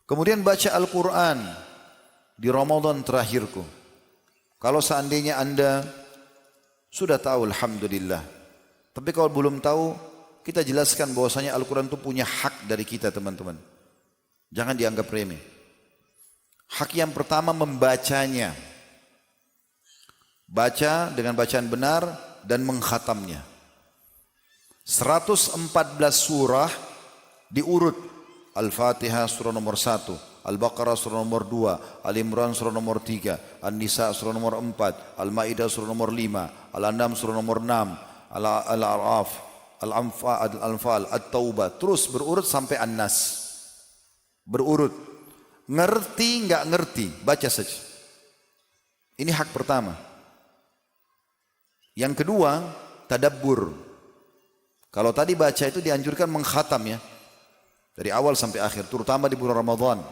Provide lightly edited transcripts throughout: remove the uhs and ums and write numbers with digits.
Kemudian baca Al-Quran di Ramadan terakhirku. Kalau seandainya Anda sudah tahu, alhamdulillah. Tapi kalau belum tahu, kita jelaskan bahwasanya Al-Quran itu punya hak dari kita, teman-teman. Jangan dianggap remeh. Hak yang pertama membacanya. Baca dengan bacaan benar dan mengkhatamnya. 114 surah diurut. Al-Fatihah surah nomor 1, Al-Baqarah surah nomor 2, Al-Imran surah nomor 3, An-Nisa surah nomor 4, Al-Ma'idah surah nomor 5, Al-An'am surah nomor 6, Al-A'raf, Al-Anfal, At-Taubah. Terus berurut sampai An-Nas. Berurut. Ngerti nggak ngerti, baca saja. Ini hak pertama. Yang kedua, tadabbur. Kalau tadi baca itu dianjurkan mengkhatam ya. Dari awal sampai akhir, terutama di bulan Ramadan.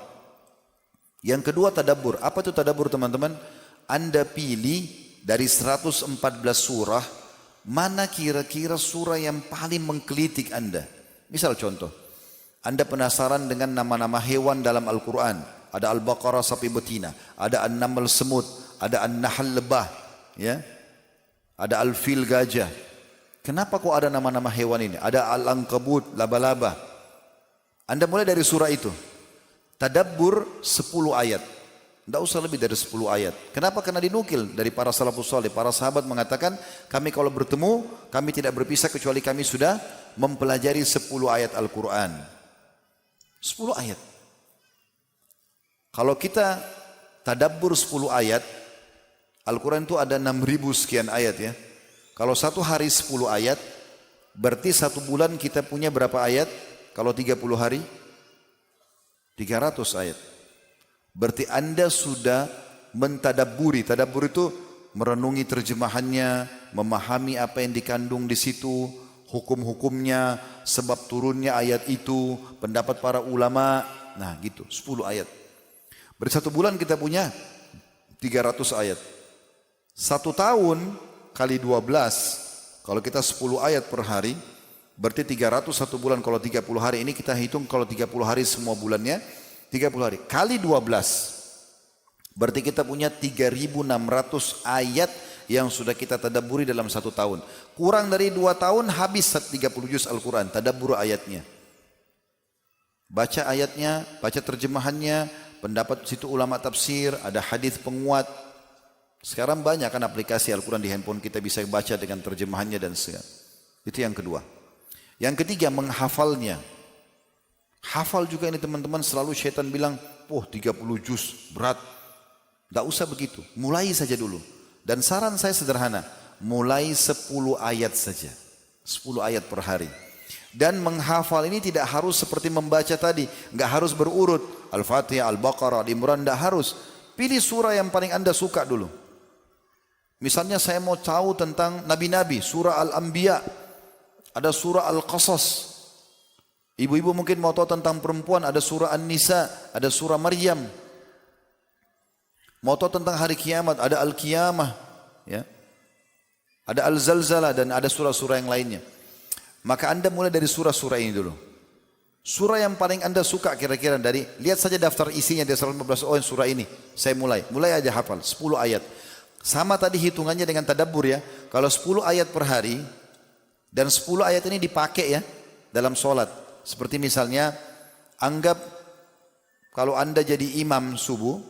Yang kedua, tadabbur. Apa itu tadabbur, teman-teman? Anda pilih dari 114 surah, mana kira-kira surah yang paling menggelitik Anda. Misal contoh, Anda penasaran dengan nama-nama hewan dalam Al-Quran. Ada Al-Baqarah sapi betina, ada An-Naml semut, ada An-Nahl lebah, ya. Ada Al-Fil gajah. Kenapa kok ada nama-nama hewan ini? Ada Al-Ankabut, laba-laba. Anda mulai dari surah itu. Tadabbur 10 ayat. Tidak usah lebih dari 10 ayat. Kenapa? Karena dinukil dari para salafus saleh. Para sahabat mengatakan, kami kalau bertemu, kami tidak berpisah kecuali kami sudah mempelajari 10 ayat Al-Quran. 10 ayat. Kalau kita tadabbur 10 ayat, Al-Quran itu ada 6.000 sekian ayat ya. Kalau satu hari 10 ayat, berarti satu bulan kita punya berapa ayat? Kalau 30 hari? 300 ayat. Berarti Anda sudah mentadabburi. Tadabbur itu merenungi terjemahannya, memahami apa yang dikandung di situ, hukum-hukumnya, sebab turunnya ayat itu, pendapat para ulama. Nah gitu, 10 ayat. Berarti satu bulan kita punya 300 ayat. Satu tahun kali 12, kalau kita 10 ayat per hari, berarti 300 satu bulan. Kalau 30 hari ini kita hitung, kalau 30 hari semua bulannya, 30 hari. Kali 12, berarti kita punya 3.600 ayat yang sudah kita tadabburi dalam satu tahun. Kurang dari 2 tahun habis 30 juz Al-Quran, tadabbur ayatnya. Baca ayatnya, baca terjemahannya, pendapat situ ulama tafsir, ada hadis penguat. Sekarang banyak kan aplikasi Al-Quran di handphone kita bisa baca dengan terjemahannya dan segala. Itu yang kedua. Yang ketiga, menghafalnya. Hafal juga ini teman-teman, selalu syaitan bilang, 30 juz berat. Tidak usah begitu, mulai saja dulu. Dan saran saya sederhana, mulai 10 ayat saja. 10 ayat per hari. Dan menghafal ini tidak harus seperti membaca tadi. Nggak harus berurut. Al-Fatihah, Al-Baqarah, Al-Imran, tidak harus. Pilih surah yang paling Anda suka dulu. Misalnya saya mau tahu tentang Nabi-Nabi, surah Al-Anbiya, ada surah Al-Qasas. Ibu-ibu mungkin mau tahu tentang perempuan, ada surah An-Nisa, ada surah Maryam. Mau tahu tentang hari kiamat, ada Al-Qiyamah, ya. Ada Al-Zalzalah dan ada surah-surah yang lainnya. Maka Anda mulai dari surah-surah ini dulu. Surah yang paling Anda suka kira-kira dari, lihat saja daftar isinya, dia 115, oh surah ini, saya mulai aja hafal, 10 ayat. Sama tadi hitungannya dengan tadabbur ya. Kalau 10 ayat per hari dan 10 ayat ini dipakai ya dalam sholat. Seperti misalnya anggap kalau Anda jadi imam subuh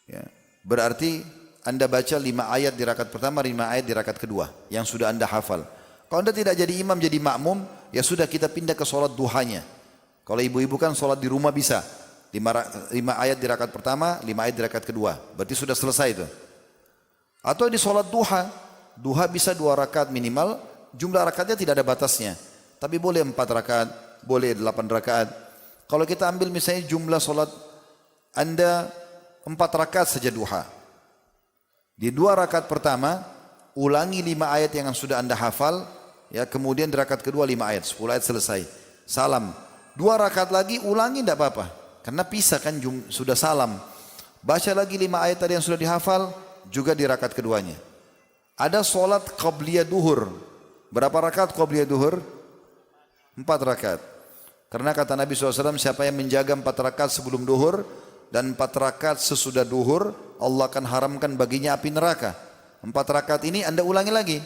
ya, berarti Anda baca 5 ayat di rakaat pertama, 5 ayat di rakaat kedua yang sudah Anda hafal. Kalau Anda tidak jadi imam, jadi makmum, ya sudah kita pindah ke sholat duhanya. Kalau ibu-ibu kan sholat di rumah bisa 5 ayat di rakaat pertama, 5 ayat di rakaat kedua. Berarti sudah selesai itu. Atau di sholat duha, duha bisa 2 rakaat minimal, jumlah rakaatnya tidak ada batasnya. Tapi boleh 4 rakaat, boleh 8 rakaat. Kalau kita ambil misalnya jumlah sholat Anda 4 rakaat saja duha. Di 2 rakaat pertama, ulangi 5 ayat yang sudah Anda hafal, ya, kemudian di rakaat kedua 5 ayat, 10 ayat selesai. Salam. 2 rakaat lagi, ulangi tidak apa-apa. Karena pisah kan sudah salam. Baca lagi 5 ayat tadi yang sudah dihafal, juga di rakaat keduanya. Ada solat qabliyah duhur. Berapa rakaat qabliyah duhur? 4 rakaat. Karena kata Nabi SAW, siapa yang menjaga 4 rakaat sebelum duhur dan 4 rakaat sesudah duhur, Allah akan haramkan baginya api neraka. 4 rakaat ini Anda ulangi lagi.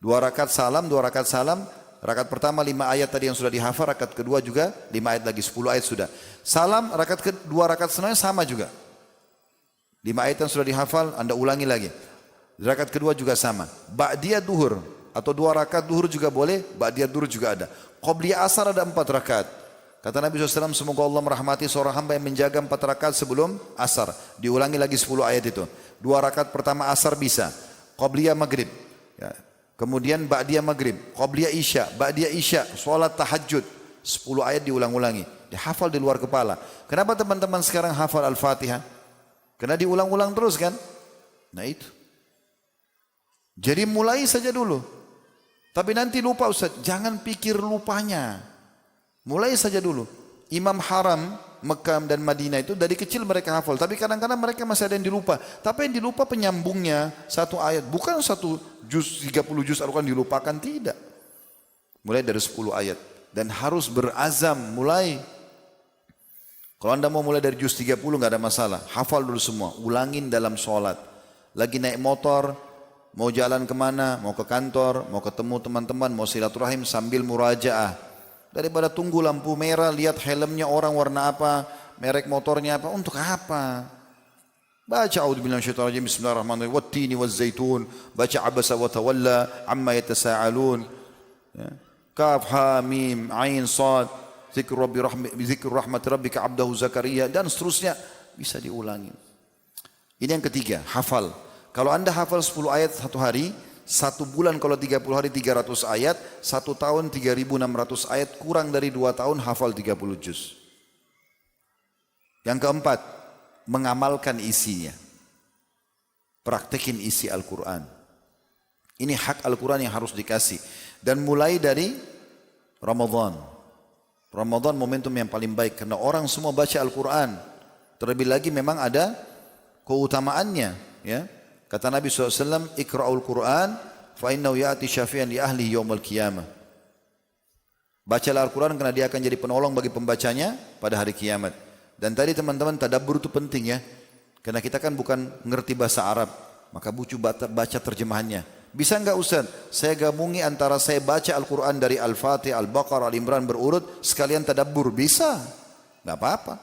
2 rakaat salam, 2 rakaat salam. Rakaat pertama 5 ayat tadi yang sudah dihafal, rakaat kedua juga 5 ayat lagi, 10 ayat sudah. Salam, rakaat kedua, rakaat setelahnya sama juga. 5 ayat yang sudah dihafal, Anda ulangi lagi. Rakaat kedua juga sama. Ba'diyah duhur atau 2 rakaat duhur juga boleh, ba'diyah duhur juga ada. Qobliyah asar ada 4 rakaat. Kata Nabi SAW, semoga Allah merahmati seorang hamba yang menjaga 4 rakaat sebelum asar. Diulangi lagi 10 ayat itu. 2 rakaat pertama asar bisa. Qobliyah maghrib. Ya. Kemudian ba'diyah maghrib. Qobliyah isya. Ba'diyah isya. Sholat tahajud. 10 ayat diulang-ulangi. Dihafal di luar kepala. Kenapa teman-teman sekarang hafal Al-Fatihah? Karena diulang-ulang terus kan? Nah itu. Jadi mulai saja dulu. Tapi nanti lupa Ustaz. Jangan pikir lupanya. Mulai saja dulu. Imam Haram, Mekah dan Madinah itu dari kecil mereka hafal. Tapi kadang-kadang mereka masih ada yang dilupa. Tapi yang dilupa penyambungnya satu ayat. Bukan satu juz, 30 juz Al-Quran dilupakan. Tidak. Mulai dari 10 ayat. Dan harus berazam mulai. Kalau anda mau mulai dari juz 30 nggak ada masalah. Hafal dulu semua. Ulangin dalam sholat. Lagi naik motor. Mau jalan kemana, mau ke kantor, mau ketemu teman-teman, mau silaturahim sambil murajaah. Daripada tunggu lampu merah, lihat helmnya orang warna apa, merek motornya apa, untuk apa? Baca a'udzubillahi minasyaitonir rajim, bismillahirrahmanirrahim, wattini wazzaitun, baca abasa wa tawalla, amma yatasaalun. Ya. Kaf ha mim ain sad, zikr rahmat rabbika abdahu Zakaria dan seterusnya bisa diulangi. Ini yang ketiga, hafal. Kalau anda hafal 10 ayat satu hari, 1 bulan kalau 30 hari 300 ayat, 1 tahun 3.600 ayat, kurang dari 2 tahun hafal 30 juz. Yang keempat, mengamalkan isinya. Praktekin isi Al-Quran. Ini hak Al-Quran yang harus dikasih. Dan mulai dari Ramadan. Ramadan momentum yang paling baik karena orang semua baca Al-Quran. Terlebih lagi memang ada keutamaannya, ya. Kata Nabi SAW, ikra'ul Qur'an fa innahu ya'ti syafi'an li ahli yaumil qiyamah. Bacalah Al-Quran karena dia akan jadi penolong bagi pembacanya pada hari kiamat. Dan tadi teman-teman tadabbur itu penting ya. Karena kita kan bukan ngerti bahasa Arab, maka butuh baca terjemahannya. Bisa enggak Ustaz? Saya gabungi antara saya baca Al-Quran dari Al-Fatihah, Al-Baqarah, Al-Imran berurut, sekalian tadabbur. Bisa. Enggak apa-apa.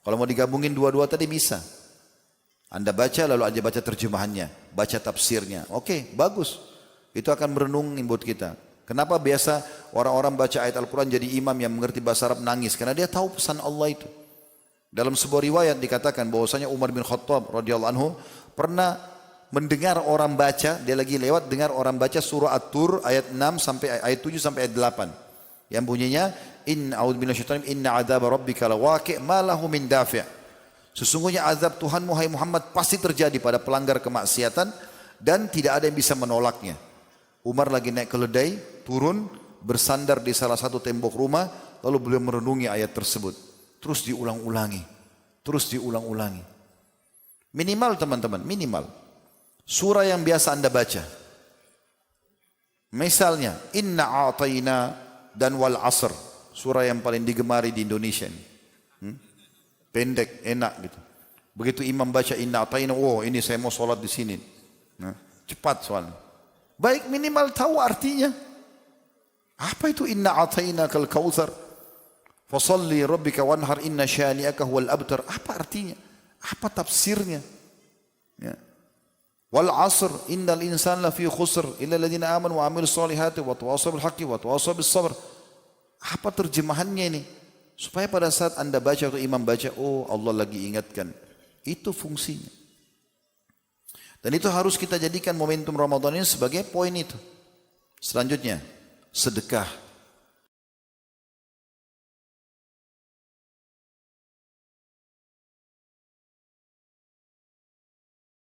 Kalau mau digabungin dua-dua tadi bisa. Anda baca lalu aja baca terjemahannya, baca tafsirnya. Oke, bagus. Itu akan merenungin buat kita. Kenapa biasa orang-orang baca ayat Al-Quran jadi imam yang mengerti bahasa Arab nangis? Karena dia tahu pesan Allah itu. Dalam sebuah riwayat dikatakan bahwasanya Umar bin Khattab radhiyallahu anhu pernah mendengar orang baca, dia lagi lewat dengar orang baca surah At-Tur ayat 6 sampai ayat 7 sampai ayat 8. Yang bunyinya inna adzaba rabbika lawaqi' ma lahu min dafi'. Sesungguhnya azab Tuhanmu hai Muhammad pasti terjadi pada pelanggar kemaksiatan dan tidak ada yang bisa menolaknya. Umar lagi naik keledai, turun, bersandar di salah satu tembok rumah, lalu beliau merenungi ayat tersebut. Terus diulang-ulangi, terus diulang-ulangi. Minimal teman-teman, minimal. Surah yang biasa anda baca. Misalnya, inna a'tayna dan wal asr. Surah yang paling digemari di Indonesia ini. Pendek, enak gitu. Begitu imam baca inna a'tayna, oh ini saya mau sholat di sini. Nah, cepat soalnya. Baik minimal tahu artinya. Apa itu inna a'tayna kal kautsar? Fasalli rabbika wanhar inna syani'aka huwal abtar. Apa artinya? Apa tafsirnya? Ya. Wal asr innal insana lafi khusr illa alladziina aamanu wa 'amilus shalihati wa tawassaw bil haqqi wa tawassaw bis sabr. Apa terjemahannya ini? Supaya pada saat anda baca atau imam baca, oh Allah lagi ingatkan. Itu fungsinya. Dan itu harus kita jadikan momentum Ramadan ini sebagai poin itu. Selanjutnya, sedekah.